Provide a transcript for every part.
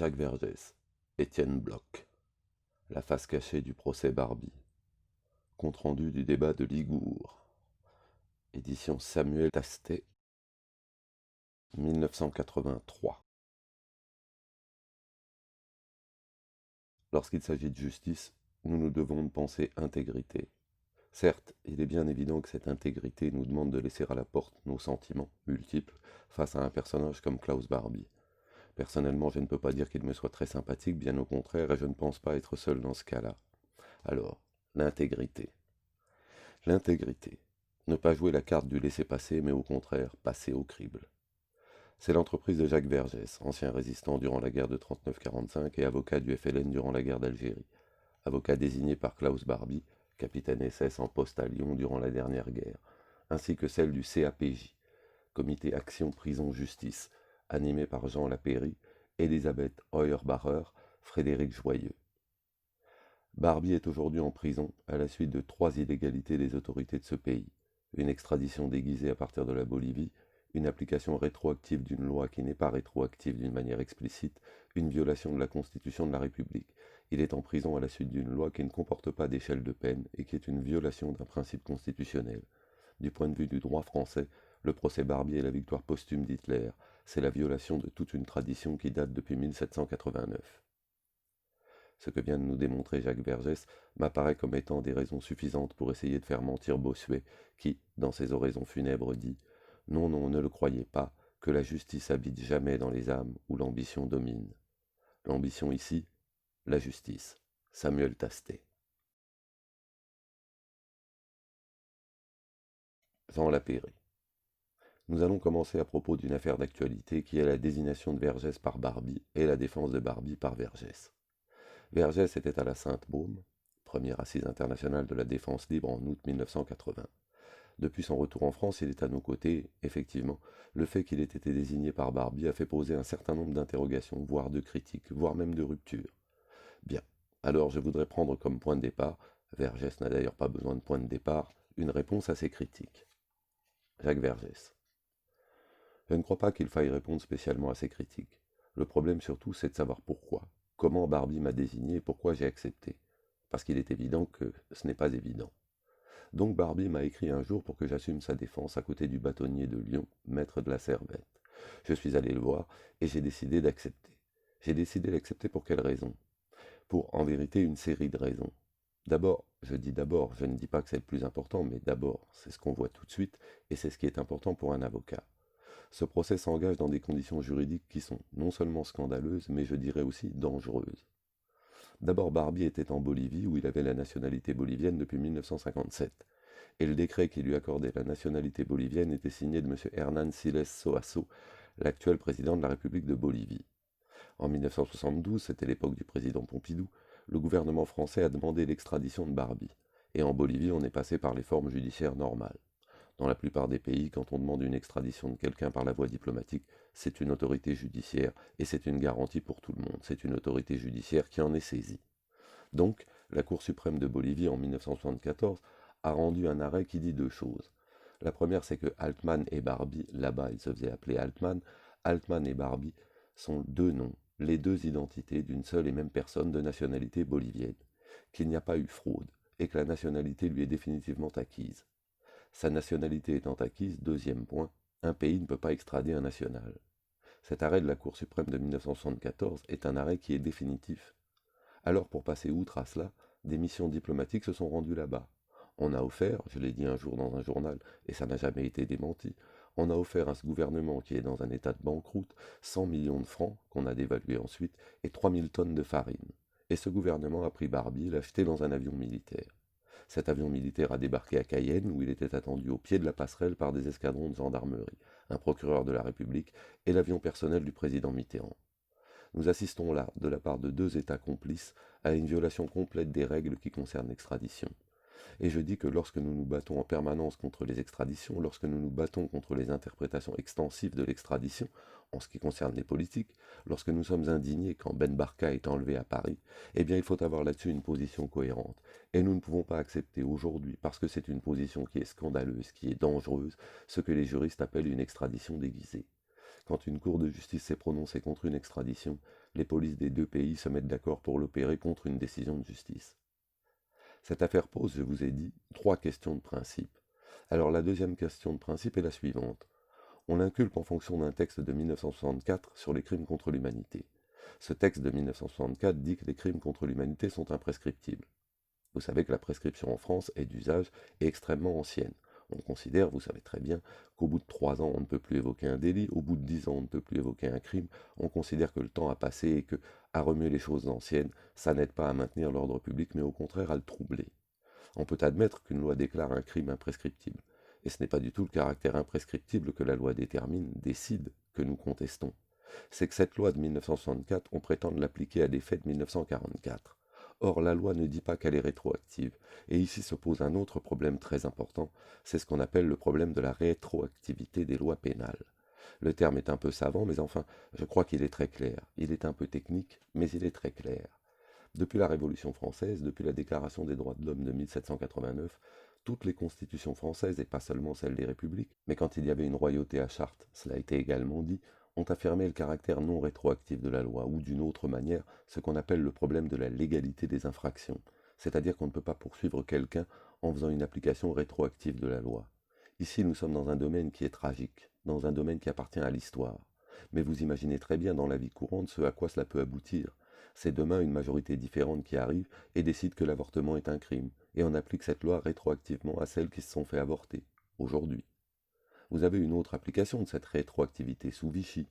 Jacques Vergès, Étienne Bloch. La face cachée du procès Barbie. Compte-rendu du débat de Ligour. Édition Samuel Tastet, 1983. Lorsqu'il s'agit de justice, nous nous devons de penser intégrité. Certes, il est bien évident que cette intégrité nous demande de laisser à la porte nos sentiments multiples face à un personnage comme Klaus Barbie. Personnellement, je ne peux pas dire qu'il me soit très sympathique, bien au contraire, et je ne pense pas être seul dans ce cas-là. Alors, l'intégrité. L'intégrité. Ne pas jouer la carte du laisser-passer, mais au contraire, passer au crible. C'est l'entreprise de Jacques Vergès, ancien résistant durant la guerre de 39-45 et avocat du FLN durant la guerre d'Algérie. Avocat désigné par Klaus Barbie, capitaine SS en poste à Lyon durant la dernière guerre, ainsi que celle du CAPJ, Comité Action Prison Justice, animé par Jean Lapéry, Elisabeth Heuerbacher, Frédéric Joyeux. Barbie est aujourd'hui en prison à la suite de 3 illégalités des autorités de ce pays. Une extradition déguisée à partir de la Bolivie, une application rétroactive d'une loi qui n'est pas rétroactive d'une manière explicite, une violation de la Constitution de la République. Il est en prison à la suite d'une loi qui ne comporte pas d'échelle de peine et qui est une violation d'un principe constitutionnel. Du point de vue du droit français, le procès Barbie est la victoire posthume d'Hitler. C'est la violation de toute une tradition qui date depuis 1789. Ce que vient de nous démontrer Jacques Vergès m'apparaît comme étant des raisons suffisantes pour essayer de faire mentir Bossuet, qui, dans ses oraisons funèbres, dit « Non, non, ne le croyez pas, que la justice habite jamais dans les âmes où l'ambition domine. » L'ambition ici, la justice. Samuel Tastet. Jean Lapéry. Nous allons commencer à propos d'une affaire d'actualité qui est la désignation de Vergès par Barbie et la défense de Barbie par Vergès. Vergès était à la Sainte-Baume, première assise internationale de la défense libre en août 1980. Depuis son retour en France, il est à nos côtés. Effectivement, le fait qu'il ait été désigné par Barbie a fait poser un certain nombre d'interrogations, voire de critiques, voire même de ruptures. Bien, alors je voudrais prendre comme point de départ, Vergès n'a d'ailleurs pas besoin de point de départ, une réponse à ces critiques. Jacques Vergès. Je ne crois pas qu'il faille répondre spécialement à ces critiques. Le problème surtout, c'est de savoir pourquoi. Comment Barbie m'a désigné et pourquoi j'ai accepté. Parce qu'il est évident que ce n'est pas évident. Donc Barbie m'a écrit un jour pour que j'assume sa défense à côté du bâtonnier de Lyon, maître de la Servette. Je suis allé le voir et j'ai décidé d'accepter. J'ai décidé d'accepter pour quelle raison? Pour, en vérité, une série de raisons. D'abord, je ne dis pas que c'est le plus important, mais d'abord, c'est ce qu'on voit tout de suite et c'est ce qui est important pour un avocat. Ce procès s'engage dans des conditions juridiques qui sont non seulement scandaleuses, mais je dirais aussi dangereuses. D'abord, Barbie était en Bolivie, où il avait la nationalité bolivienne depuis 1957, et le décret qui lui accordait la nationalité bolivienne était signé de M. Hernán Siles Soazo, l'actuel président de la République de Bolivie. En 1972, c'était l'époque du président Pompidou, le gouvernement français a demandé l'extradition de Barbie, et en Bolivie, on est passé par les formes judiciaires normales. Dans la plupart des pays, quand on demande une extradition de quelqu'un par la voie diplomatique, c'est une autorité judiciaire, et c'est une garantie pour tout le monde. C'est une autorité judiciaire qui en est saisie. Donc, la Cour suprême de Bolivie, en 1974, a rendu un arrêt qui dit 2 choses. La première, c'est que Altman et Barbie, là-bas ils se faisaient appeler Altman et Barbie sont 2 noms, les 2 identités d'une seule et même personne de nationalité bolivienne, qu'il n'y a pas eu fraude, et que la nationalité lui est définitivement acquise. Sa nationalité étant acquise, deuxième point, un pays ne peut pas extrader un national. Cet arrêt de la Cour suprême de 1974 est un arrêt qui est définitif. Alors pour passer outre à cela, des missions diplomatiques se sont rendues là-bas. On a offert, je l'ai dit un jour dans un journal, et ça n'a jamais été démenti, on a offert à ce gouvernement qui est dans un état de banqueroute 100 millions de francs, qu'on a dévalués ensuite, et 3000 tonnes de farine. Et ce gouvernement a pris Barbie et l'a jeté dans un avion militaire. Cet avion militaire a débarqué à Cayenne, où il était attendu au pied de la passerelle par des escadrons de gendarmerie, un procureur de la République et l'avion personnel du président Mitterrand. Nous assistons là, de la part de 2 États complices, à une violation complète des règles qui concernent l'extradition. Et je dis que lorsque nous nous battons en permanence contre les extraditions, lorsque nous nous battons contre les interprétations extensives de l'extradition, en ce qui concerne les politiques, lorsque nous sommes indignés quand Ben Barka est enlevé à Paris, eh bien il faut avoir là-dessus une position cohérente. Et nous ne pouvons pas accepter aujourd'hui, parce que c'est une position qui est scandaleuse, qui est dangereuse, ce que les juristes appellent une extradition déguisée. Quand une cour de justice s'est prononcée contre une extradition, les polices des deux pays se mettent d'accord pour l'opérer contre une décision de justice. Cette affaire pose, je vous ai dit, trois questions de principe. Alors la deuxième question de principe est la suivante. On l'inculpe en fonction d'un texte de 1964 sur les crimes contre l'humanité. Ce texte de 1964 dit que les crimes contre l'humanité sont imprescriptibles. Vous savez que la prescription en France est d'usage et extrêmement ancienne. On considère, vous savez très bien, qu'au bout de 3 ans, on ne peut plus évoquer un délit, au bout de 10 ans, on ne peut plus évoquer un crime. On considère que le temps a passé et que, à remuer les choses anciennes, ça n'aide pas à maintenir l'ordre public, mais au contraire à le troubler. On peut admettre qu'une loi déclare un crime imprescriptible. Et ce n'est pas du tout le caractère imprescriptible que la loi décide, que nous contestons. C'est que cette loi de 1964, on prétend l'appliquer à des faits de 1944. Or, la loi ne dit pas qu'elle est rétroactive. Et ici se pose un autre problème très important, c'est ce qu'on appelle le problème de la rétroactivité des lois pénales. Le terme est un peu savant, mais enfin, je crois qu'il est très clair. Il est un peu technique, mais il est très clair. Depuis la Révolution française, depuis la Déclaration des droits de l'homme de 1789, toutes les constitutions françaises, et pas seulement celles des républiques, mais quand il y avait une royauté à charte, cela a été également dit, ont affirmé le caractère non rétroactif de la loi, ou d'une autre manière, ce qu'on appelle le problème de la légalité des infractions, c'est-à-dire qu'on ne peut pas poursuivre quelqu'un en faisant une application rétroactive de la loi. Ici, nous sommes dans un domaine qui est tragique, dans un domaine qui appartient à l'histoire. Mais vous imaginez très bien dans la vie courante ce à quoi cela peut aboutir. C'est demain une majorité différente qui arrive et décide que l'avortement est un crime, et on applique cette loi rétroactivement à celles qui se sont fait avorter, aujourd'hui. Vous avez une autre application de cette rétroactivité sous Vichy.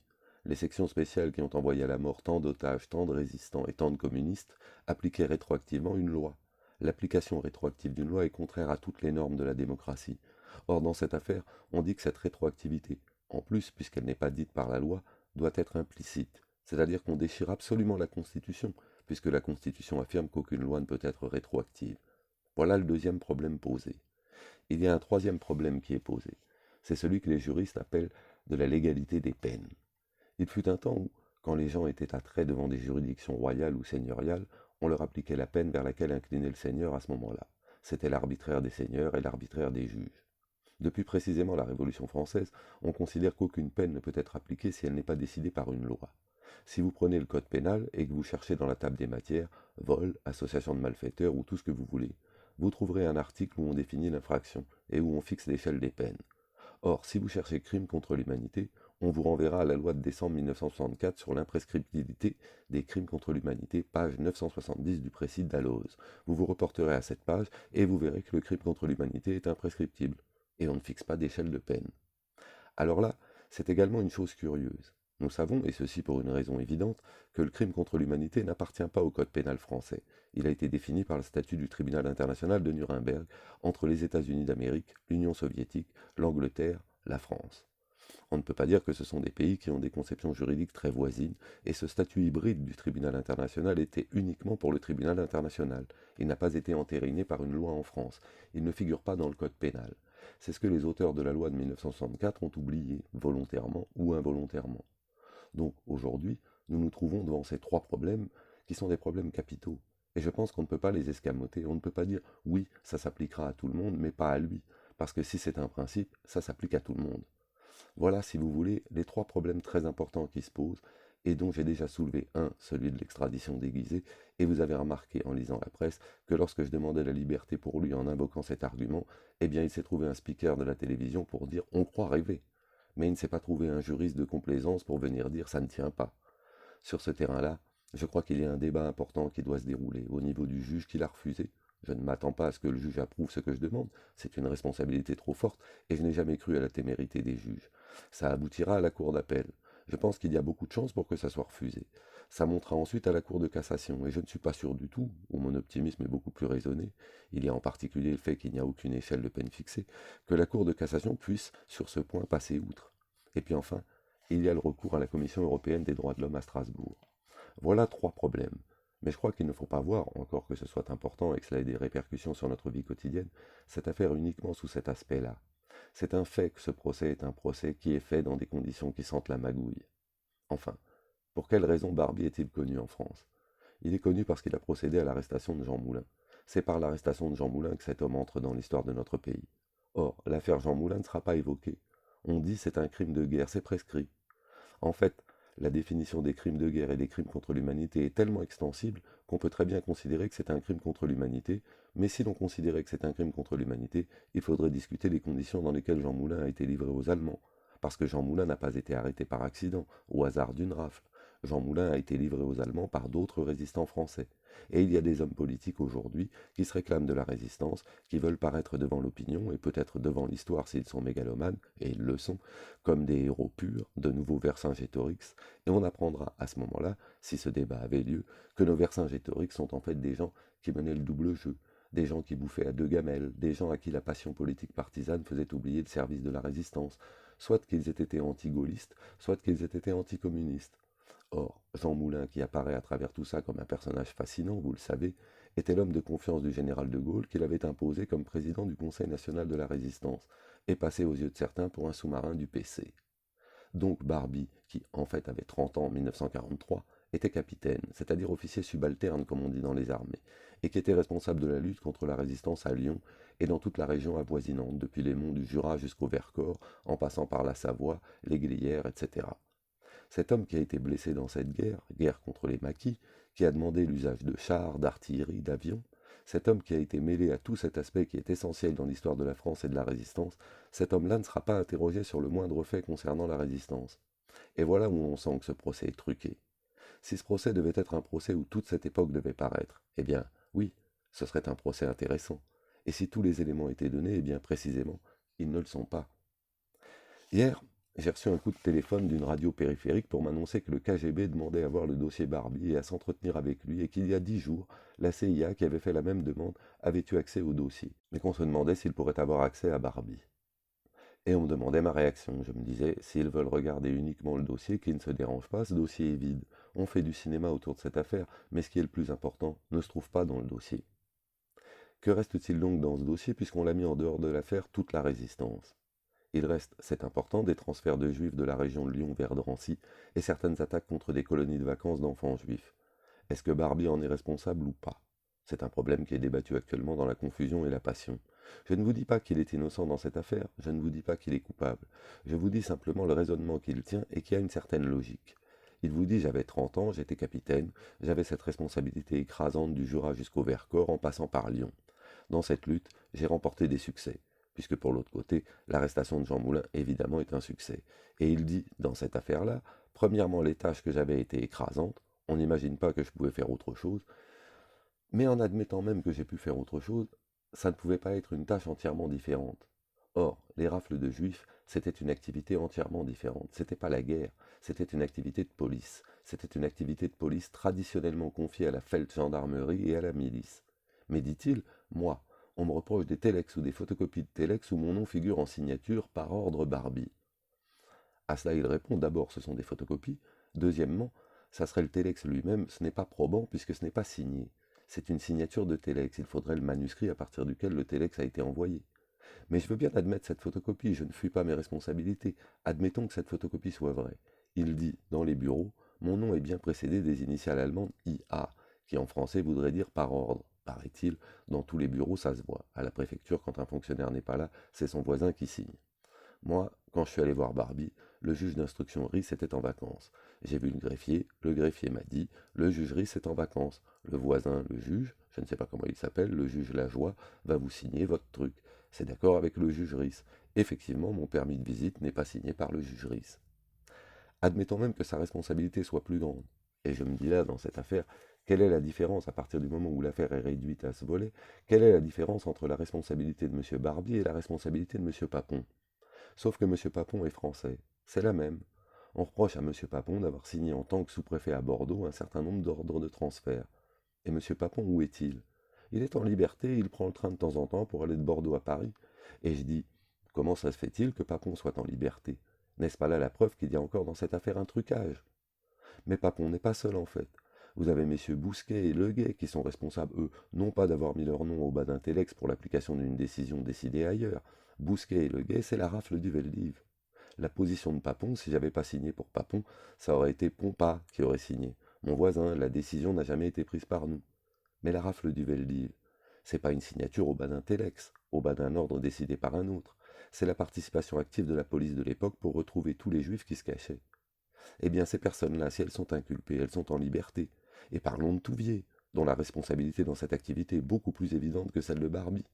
Les sections spéciales qui ont envoyé à la mort tant d'otages, tant de résistants et tant de communistes appliquaient rétroactivement une loi. L'application rétroactive d'une loi est contraire à toutes les normes de la démocratie. Or, dans cette affaire, on dit que cette rétroactivité, en plus, puisqu'elle n'est pas dite par la loi, doit être implicite. C'est-à-dire qu'on déchire absolument la Constitution, puisque la Constitution affirme qu'aucune loi ne peut être rétroactive. Voilà le deuxième problème posé. Il y a un troisième problème qui est posé. C'est celui que les juristes appellent de la légalité des peines. Il fut un temps où, quand les gens étaient attraits devant des juridictions royales ou seigneuriales, on leur appliquait la peine vers laquelle inclinait le seigneur à ce moment-là. C'était l'arbitraire des seigneurs et l'arbitraire des juges. Depuis précisément la Révolution française, on considère qu'aucune peine ne peut être appliquée si elle n'est pas décidée par une loi. Si vous prenez le code pénal et que vous cherchez dans la table des matières, vol, association de malfaiteurs ou tout ce que vous voulez, vous trouverez un article où on définit l'infraction et où on fixe l'échelle des peines. Or, si vous cherchez crime contre l'humanité, on vous renverra à la loi de décembre 1964 sur l'imprescriptibilité des crimes contre l'humanité, page 970 du précis Dalloz. Vous vous reporterez à cette page et vous verrez que le crime contre l'humanité est imprescriptible. Et on ne fixe pas d'échelle de peine. Alors là, c'est également une chose curieuse. Nous savons, et ceci pour une raison évidente, que le crime contre l'humanité n'appartient pas au code pénal français. Il a été défini par le statut du tribunal international de Nuremberg entre les États-Unis d'Amérique, l'Union soviétique, l'Angleterre, la France. On ne peut pas dire que ce sont des pays qui ont des conceptions juridiques très voisines, et ce statut hybride du tribunal international était uniquement pour le tribunal international. Il n'a pas été entériné par une loi en France. Il ne figure pas dans le code pénal. C'est ce que les auteurs de la loi de 1964 ont oublié, volontairement ou involontairement. Donc aujourd'hui, nous nous trouvons devant ces trois problèmes qui sont des problèmes capitaux. Et je pense qu'on ne peut pas les escamoter. On ne peut pas dire oui, ça s'appliquera à tout le monde, mais pas à lui. Parce que si c'est un principe, ça s'applique à tout le monde. Voilà, si vous voulez, les trois problèmes très importants qui se posent, et dont j'ai déjà soulevé un, celui de l'extradition déguisée, et vous avez remarqué en lisant la presse que lorsque je demandais la liberté pour lui en invoquant cet argument, eh bien il s'est trouvé un speaker de la télévision pour dire on croit rêver. Mais il ne s'est pas trouvé un juriste de complaisance pour venir dire ça ne tient pas. Sur ce terrain-là, je crois qu'il y a un débat important qui doit se dérouler au niveau du juge qui l'a refusé. Je ne m'attends pas à ce que le juge approuve ce que je demande, c'est une responsabilité trop forte, et je n'ai jamais cru à la témérité des juges. Ça aboutira à la cour d'appel. Je pense qu'il y a beaucoup de chances pour que ça soit refusé. Ça montera ensuite à la cour de cassation, et je ne suis pas sûr du tout, ou mon optimisme est beaucoup plus raisonné, il y a en particulier le fait qu'il n'y a aucune échelle de peine fixée, que la cour de cassation puisse, sur ce point, passer outre. Et puis enfin, il y a le recours à la Commission européenne des droits de l'homme à Strasbourg. Voilà trois problèmes. Mais je crois qu'il ne faut pas voir, encore que ce soit important et que cela ait des répercussions sur notre vie quotidienne, cette affaire uniquement sous cet aspect-là. C'est un fait que ce procès est un procès qui est fait dans des conditions qui sentent la magouille. Enfin, pour quelle raison Barbie est-il connu en France? Il est connu parce qu'il a procédé à l'arrestation de Jean Moulin. C'est par l'arrestation de Jean Moulin que cet homme entre dans l'histoire de notre pays. Or, l'affaire Jean Moulin ne sera pas évoquée. On dit c'est un crime de guerre, c'est prescrit. En fait, la définition des crimes de guerre et des crimes contre l'humanité est tellement extensible qu'on peut très bien considérer que c'est un crime contre l'humanité, mais si l'on considérait que c'est un crime contre l'humanité, il faudrait discuter des conditions dans lesquelles Jean Moulin a été livré aux Allemands, parce que Jean Moulin n'a pas été arrêté par accident, au hasard d'une rafle. Jean Moulin a été livré aux Allemands par d'autres résistants français. Et il y a des hommes politiques aujourd'hui qui se réclament de la résistance, qui veulent paraître devant l'opinion et peut-être devant l'histoire s'ils sont mégalomanes, et ils le sont, comme des héros purs, de nouveaux Vercingétorix, et on apprendra à ce moment-là, si ce débat avait lieu, que nos Vercingétorix sont en fait des gens qui menaient le double jeu, des gens qui bouffaient à deux gamelles, des gens à qui la passion politique partisane faisait oublier le service de la résistance, soit qu'ils aient été anti-gaullistes, soit qu'ils aient été anticommunistes. Or, Jean Moulin, qui apparaît à travers tout ça comme un personnage fascinant, vous le savez, était l'homme de confiance du général de Gaulle qu'il avait imposé comme président du Conseil national de la résistance, et passé aux yeux de certains pour un sous-marin du PC. Donc Barbie, qui en fait avait 30 ans en 1943, était capitaine, c'est-à-dire officier subalterne comme on dit dans les armées, et qui était responsable de la lutte contre la résistance à Lyon et dans toute la région avoisinante, depuis les monts du Jura jusqu'au Vercors, en passant par la Savoie, les Glières, etc. Cet homme qui a été blessé dans cette guerre, guerre contre les maquis, qui a demandé l'usage de chars, d'artillerie, d'avions, cet homme qui a été mêlé à tout cet aspect qui est essentiel dans l'histoire de la France et de la résistance, cet homme-là ne sera pas interrogé sur le moindre fait concernant la résistance. Et voilà où on sent que ce procès est truqué. Si ce procès devait être un procès où toute cette époque devait paraître, eh bien, oui, ce serait un procès intéressant. Et si tous les éléments étaient donnés, eh bien, précisément, ils ne le sont pas. Hier, j'ai reçu un coup de téléphone d'une radio périphérique pour m'annoncer que le KGB demandait à voir le dossier Barbie et à s'entretenir avec lui, et qu'il y a 10 jours, la CIA, qui avait fait la même demande, avait eu accès au dossier, mais qu'on se demandait s'il pourrait avoir accès à Barbie. Et on me demandait ma réaction. Je me disais, s'ils veulent regarder uniquement le dossier, qu'ils ne se dérangent pas, ce dossier est vide. On fait du cinéma autour de cette affaire, mais ce qui est le plus important ne se trouve pas dans le dossier. Que reste-t-il donc dans ce dossier, puisqu'on l'a mis en dehors de l'affaire toute la résistance? Il reste, c'est important, des transferts de juifs de la région de Lyon vers Drancy et certaines attaques contre des colonies de vacances d'enfants juifs. Est-ce que Barbie en est responsable ou pas? C'est un problème qui est débattu actuellement dans la confusion et la passion. Je ne vous dis pas qu'il est innocent dans cette affaire, je ne vous dis pas qu'il est coupable. Je vous dis simplement le raisonnement qu'il tient et qui a une certaine logique. Il vous dit j'avais 30 ans, j'étais capitaine, j'avais cette responsabilité écrasante du Jura jusqu'au Vercors en passant par Lyon. Dans cette lutte, j'ai remporté des succès, puisque pour l'autre côté, l'arrestation de Jean Moulin évidemment est un succès. Et il dit, dans cette affaire-là, premièrement les tâches que j'avais étaient écrasantes, on n'imagine pas que je pouvais faire autre chose, mais en admettant même que j'ai pu faire autre chose, ça ne pouvait pas être une tâche entièrement différente. Or, les rafles de juifs, c'était une activité entièrement différente. C'était pas la guerre, c'était une activité de police. C'était une activité de police traditionnellement confiée à la Feldgendarmerie et à la milice. Mais dit-il, moi, on me reproche des téléx ou des photocopies de téléx où mon nom figure en signature par ordre Barbie. À cela, il répond d'abord, ce sont des photocopies. Deuxièmement, ça serait le téléx lui-même, ce n'est pas probant puisque ce n'est pas signé. C'est une signature de téléx, il faudrait le manuscrit à partir duquel le téléx a été envoyé. Mais je veux bien admettre cette photocopie, je ne fuis pas mes responsabilités. Admettons que cette photocopie soit vraie. Il dit, dans les bureaux, mon nom est bien précédé des initiales allemandes IA, qui en français voudrait dire par ordre. Paraît-il, dans tous les bureaux, ça se voit. À la préfecture, quand un fonctionnaire n'est pas là, c'est son voisin qui signe. Moi, quand je suis allé voir Barbie, le juge d'instruction Riss était en vacances. J'ai vu le greffier m'a dit, le juge Riss est en vacances. Le voisin, le juge, je ne sais pas comment il s'appelle, le juge Lajoie, va vous signer votre truc. C'est d'accord avec le juge Riss. Effectivement, mon permis de visite n'est pas signé par le juge Riss. Admettons même que sa responsabilité soit plus grande. Et je me dis là, dans cette affaire, quelle est la différence à partir du moment où l'affaire est réduite à ce volet? Quelle est la différence entre la responsabilité de M. Barbie et la responsabilité de M. Papon? Sauf que M. Papon est français. C'est la même. On reproche à M. Papon d'avoir signé en tant que sous-préfet à Bordeaux un certain nombre d'ordres de transfert. Et M. Papon, où est-il? Il est en liberté, il prend le train de temps en temps pour aller de Bordeaux à Paris. Et je dis, comment ça se fait-il que Papon soit en liberté? N'est-ce pas là la preuve qu'il y a encore dans cette affaire un trucage? Mais Papon n'est pas seul en fait. Vous avez messieurs Bousquet et Leguet qui sont responsables, eux, non pas d'avoir mis leur nom au bas d'un téléx pour l'application d'une décision décidée ailleurs. Bousquet et Leguet, c'est la rafle du Veldiv. La position de Papon, si j'avais pas signé pour Papon, ça aurait été Pompa qui aurait signé. Mon voisin, la décision n'a jamais été prise par nous. Mais la rafle du Veldiv, c'est pas une signature au bas d'un téléx, au bas d'un ordre décidé par un autre. C'est la participation active de la police de l'époque pour retrouver tous les juifs qui se cachaient. Eh bien, ces personnes-là, si elles sont inculpées, elles sont en liberté. Et parlons de Touvier, dont la responsabilité dans cette activité est beaucoup plus évidente que celle de Barbie.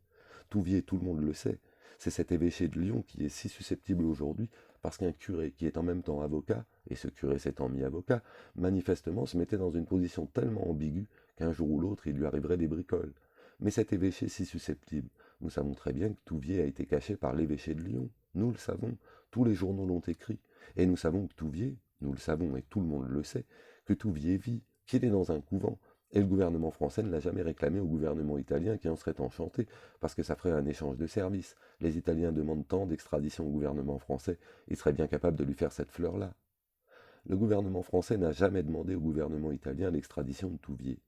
Touvier, tout le monde le sait, c'est cet évêché de Lyon qui est si susceptible aujourd'hui parce qu'un curé qui est en même temps avocat, et ce curé s'étant mis avocat, manifestement se mettait dans une position tellement ambiguë qu'un jour ou l'autre il lui arriverait des bricoles. Mais cet évêché si susceptible, nous savons très bien que Touvier a été caché par l'évêché de Lyon. Nous le savons, tous les journaux l'ont écrit. Et nous savons que Touvier, nous le savons et tout le monde le sait, que Touvier vit, qu'il est dans un couvent, et le gouvernement français ne l'a jamais réclamé au gouvernement italien qui en serait enchanté, parce que ça ferait un échange de services. Les Italiens demandent tant d'extradition au gouvernement français, il serait bien capable de lui faire cette fleur-là. Le gouvernement français n'a jamais demandé au gouvernement italien l'extradition de Touvier.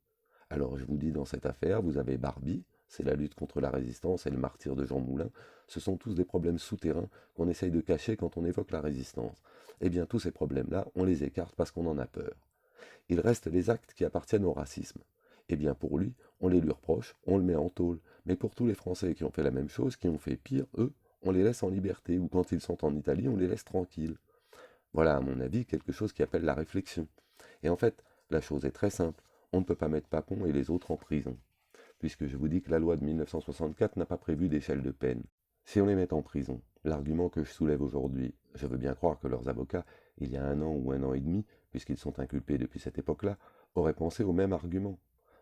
Alors je vous dis, dans cette affaire, vous avez Barbie, c'est la lutte contre la résistance et le martyre de Jean Moulin. Ce sont tous des problèmes souterrains qu'on essaye de cacher quand on évoque la résistance. Eh bien, tous ces problèmes-là, on les écarte parce qu'on en a peur. Il reste les actes qui appartiennent au racisme. Eh bien, pour lui, on les lui reproche, on le met en tôle. Mais pour tous les Français qui ont fait la même chose, qui ont fait pire, eux, on les laisse en liberté, ou quand ils sont en Italie, on les laisse tranquilles. Voilà, à mon avis, quelque chose qui appelle la réflexion. Et en fait, la chose est très simple. On ne peut pas mettre Papon et les autres en prison, puisque je vous dis que la loi de 1964 n'a pas prévu d'échelle de peine. Si on les met en prison, l'argument que je soulève aujourd'hui, je veux bien croire que leurs avocats, il y a 1 an ou 1 an et demi, puisqu'ils sont inculpés depuis cette époque-là, auraient pensé au même argument.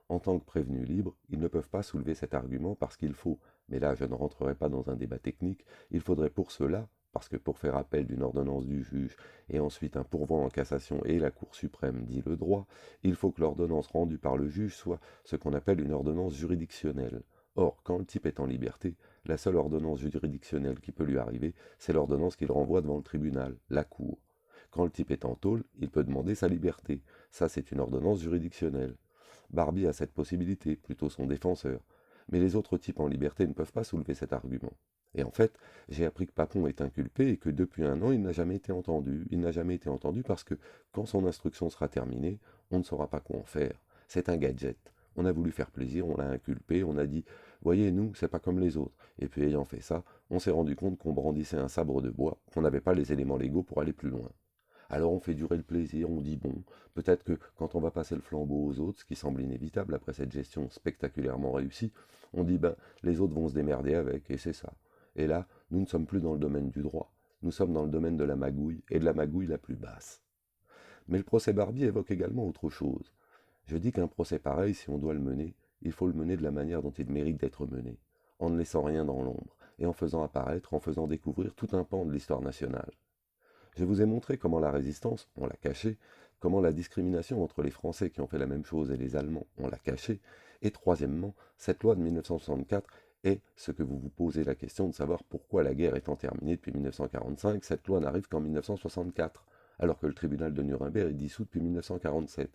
En tant que prévenus libres, ils ne peuvent pas soulever cet argument parce qu'il faut, mais là je ne rentrerai pas dans un débat technique, il faudrait pour cela, parce que pour faire appel d'une ordonnance du juge et ensuite un pourvoi en cassation et la Cour suprême dit le droit, il faut que l'ordonnance rendue par le juge soit ce qu'on appelle une ordonnance juridictionnelle. Or, quand le type est en liberté, la seule ordonnance juridictionnelle qui peut lui arriver, c'est l'ordonnance qu'il renvoie devant le tribunal, la Cour. Quand le type est en tôle, il peut demander sa liberté. Ça, c'est une ordonnance juridictionnelle. Barbie a cette possibilité, plutôt son défenseur. Mais les autres types en liberté ne peuvent pas soulever cet argument. Et en fait, j'ai appris que Papon est inculpé et que depuis 1 an, il n'a jamais été entendu. Il n'a jamais été entendu parce que quand son instruction sera terminée, on ne saura pas quoi en faire. C'est un gadget. On a voulu faire plaisir, on l'a inculpé, on a dit voyez, nous, c'est pas comme les autres. Et puis ayant fait ça, on s'est rendu compte qu'on brandissait un sabre de bois, qu'on n'avait pas les éléments légaux pour aller plus loin. Alors on fait durer le plaisir, on dit bon, peut-être que quand on va passer le flambeau aux autres, ce qui semble inévitable après cette gestion spectaculairement réussie, on dit ben les autres vont se démerder avec, et c'est ça. Et là, nous ne sommes plus dans le domaine du droit, nous sommes dans le domaine de la magouille, et de la magouille la plus basse. Mais le procès Barbie évoque également autre chose. Je dis qu'un procès pareil, si on doit le mener, il faut le mener de la manière dont il mérite d'être mené, en ne laissant rien dans l'ombre, et en faisant apparaître, en faisant découvrir tout un pan de l'histoire nationale. Je vous ai montré comment la résistance, on l'a cachée, comment la discrimination entre les Français qui ont fait la même chose et les Allemands, on l'a cachée, et troisièmement, cette loi de 1964 est ce que vous vous posez la question de savoir pourquoi la guerre étant terminée depuis 1945, cette loi n'arrive qu'en 1964, alors que le tribunal de Nuremberg est dissous depuis 1947.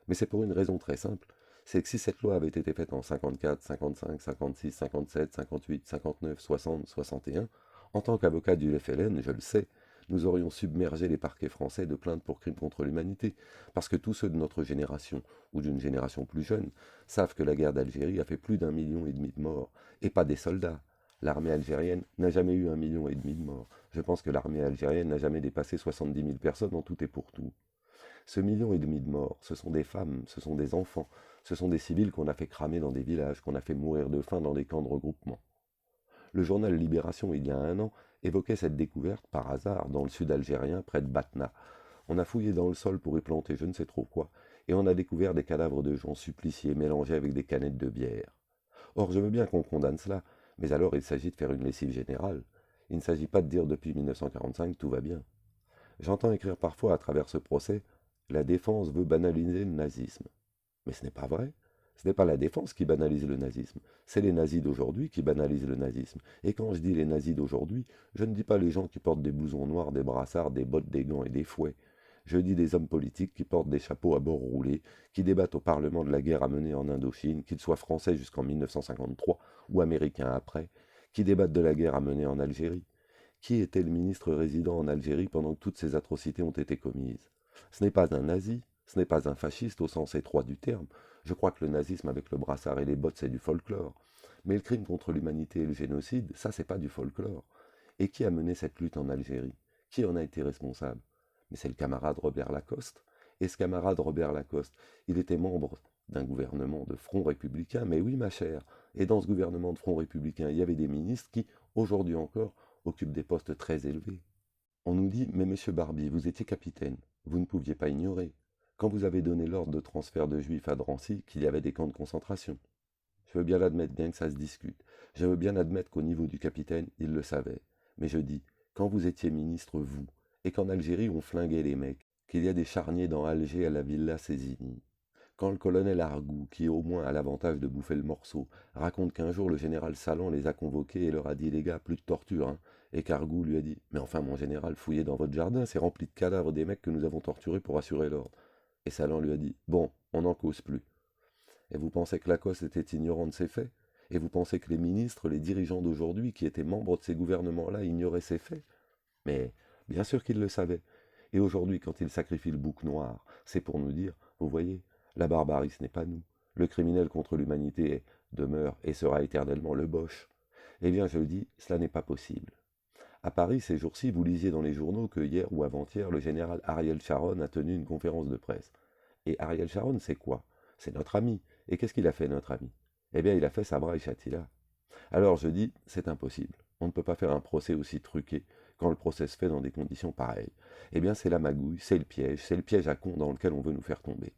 Mais c'est pour une raison très simple, c'est que si cette loi avait été faite en 54, 55, 56, 57, 58, 59, 60, 61, en tant qu'avocat du FLN, je le sais, nous aurions submergé les parquets français de plaintes pour crimes contre l'humanité, parce que tous ceux de notre génération, ou d'une génération plus jeune, savent que la guerre d'Algérie a fait plus d'1,5 million de morts, et pas des soldats. L'armée algérienne n'a jamais eu 1,5 million de morts. Je pense que l'armée algérienne n'a jamais dépassé 70 000 personnes en tout et pour tout. Ce 1,5 million de morts, ce sont des femmes, ce sont des enfants, ce sont des civils qu'on a fait cramer dans des villages, qu'on a fait mourir de faim dans des camps de regroupement. Le journal Libération, il y a 1 an, évoquait cette découverte par hasard dans le sud algérien, près de Batna. On a fouillé dans le sol pour y planter je ne sais trop quoi, et on a découvert des cadavres de gens suppliciés mélangés avec des canettes de bière. Or, je veux bien qu'on condamne cela, mais alors il s'agit de faire une lessive générale. Il ne s'agit pas de dire depuis 1945 tout va bien. J'entends écrire parfois à travers ce procès la défense veut banaliser le nazisme. Mais ce n'est pas vrai. Ce n'est pas la défense qui banalise le nazisme, c'est les nazis d'aujourd'hui qui banalisent le nazisme. Et quand je dis les nazis d'aujourd'hui, je ne dis pas les gens qui portent des blousons noirs, des brassards, des bottes, des gants et des fouets. Je dis des hommes politiques qui portent des chapeaux à bords roulés, qui débattent au Parlement de la guerre à mener en Indochine, qu'ils soient français jusqu'en 1953 ou américains après, qui débattent de la guerre à mener en Algérie. Qui était le ministre résident en Algérie pendant que toutes ces atrocités ont été commises? Ce n'est pas un nazi, ce n'est pas un fasciste au sens étroit du terme. Je crois que le nazisme avec le brassard et les bottes, c'est du folklore. Mais le crime contre l'humanité et le génocide, ça, c'est pas du folklore. Et qui a mené cette lutte en Algérie? Qui en a été responsable? Mais c'est le camarade Robert Lacoste. Et ce camarade Robert Lacoste, il était membre d'un gouvernement de Front républicain, mais oui, ma chère. Et dans ce gouvernement de Front républicain, il y avait des ministres qui, aujourd'hui encore, occupent des postes très élevés. On nous dit, mais monsieur Barbie, vous étiez capitaine, vous ne pouviez pas ignorer, quand vous avez donné l'ordre de transfert de juifs à Drancy, qu'il y avait des camps de concentration. Je veux bien l'admettre, bien que ça se discute. Je veux bien admettre qu'au niveau du capitaine, il le savait. Mais je dis, quand vous étiez ministre, vous, et qu'en Algérie on flinguait les mecs, qu'il y a des charniers dans Alger à la Villa Cézini, quand le colonel Argou, qui au moins a l'avantage de bouffer le morceau, raconte qu'un jour le général Salan les a convoqués et leur a dit les gars, plus de torture, hein, et qu'Argou lui a dit mais enfin mon général, fouillez dans votre jardin, c'est rempli de cadavres des mecs que nous avons torturés pour assurer l'ordre. Et Salan lui a dit bon, on n'en cause plus. Et vous pensez que Lacoste était ignorant de ces faits? Et vous pensez que les ministres, les dirigeants d'aujourd'hui, qui étaient membres de ces gouvernements-là, ignoraient ces faits? Mais bien sûr qu'ils le savaient. Et aujourd'hui, quand ils sacrifient le bouc noir, c'est pour nous dire, vous voyez, la barbarie, ce n'est pas nous. Le criminel contre l'humanité demeure et sera éternellement le Boche. Eh bien, je le dis, cela n'est pas possible. À Paris, ces jours-ci, vous lisiez dans les journaux que hier ou avant-hier, le général Ariel Sharon a tenu une conférence de presse. Et Ariel Sharon, c'est quoi? C'est notre ami. Et qu'est-ce qu'il a fait, notre ami? Eh bien, il a fait Sabra et Shatila. Alors je dis, c'est impossible. On ne peut pas faire un procès aussi truqué quand le procès se fait dans des conditions pareilles. Eh bien, c'est la magouille, c'est le piège à con dans lequel on veut nous faire tomber.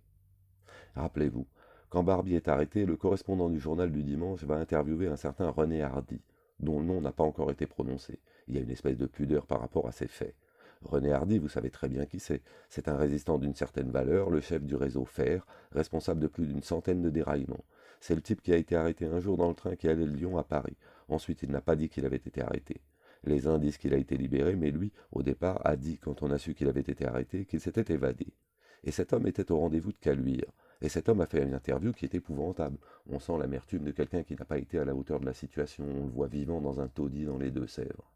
Rappelez-vous, quand Barbie est arrêté, le correspondant du journal du dimanche va interviewer un certain René Hardy, dont le nom n'a pas encore été prononcé. Il y a une espèce de pudeur par rapport à ces faits. René Hardy, vous savez très bien qui c'est. C'est un résistant d'une certaine valeur, le chef du réseau FER, responsable de plus d'une centaine de déraillements. C'est le type qui a été arrêté un jour dans le train qui allait de Lyon à Paris. Ensuite, il n'a pas dit qu'il avait été arrêté. Les uns disent qu'il a été libéré, mais lui, au départ, a dit, quand on a su qu'il avait été arrêté, qu'il s'était évadé. Et cet homme était au rendez-vous de Caluire. Et cet homme a fait une interview qui est épouvantable. On sent l'amertume de quelqu'un qui n'a pas été à la hauteur de la situation. On le voit vivant dans un taudis dans les Deux-Sèvres.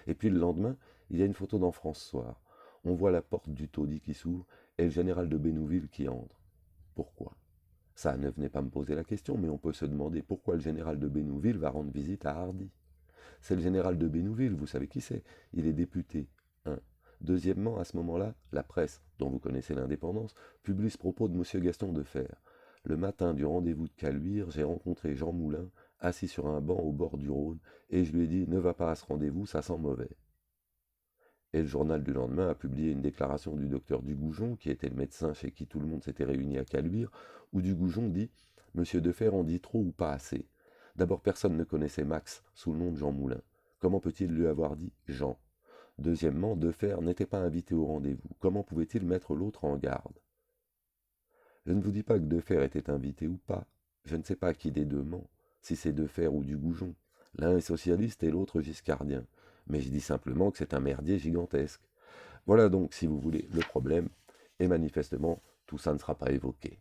Et puis le lendemain, il y a une photo dans France Soir. On voit la porte du taudis qui s'ouvre et le général de Bénouville qui entre. Pourquoi? Ça ne venait pas me poser la question, mais on peut se demander pourquoi le général de Bénouville va rendre visite à Hardy. C'est le général de Bénouville, vous savez qui c'est? Il est député. Un. Deuxièmement, à ce moment-là, la presse, dont vous connaissez l'indépendance, publie ce propos de M. Gaston Deffer. Le matin du rendez-vous de Caluire, j'ai rencontré Jean Moulin, assis sur un banc au bord du Rhône, et je lui ai dit « Ne va pas à ce rendez-vous, ça sent mauvais ». Et le journal du lendemain a publié une déclaration du docteur Dugoujon, qui était le médecin chez qui tout le monde s'était réuni à Caluire, où Dugoujon dit « Monsieur Deffer en dit trop ou pas assez. D'abord, personne ne connaissait Max sous le nom de Jean Moulin. Comment peut-il lui avoir dit Jean? Deuxièmement, Deffer n'était pas invité au rendez-vous. Comment pouvait-il mettre l'autre en garde? Je ne vous dis pas que Deffer était invité ou pas. Je ne sais pas qui des deux ment, si c'est Deffer ou Dugoujon. L'un est socialiste et l'autre giscardien. Mais je dis simplement que c'est un merdier gigantesque. Voilà donc, si vous voulez, le problème. Et manifestement, tout ça ne sera pas évoqué.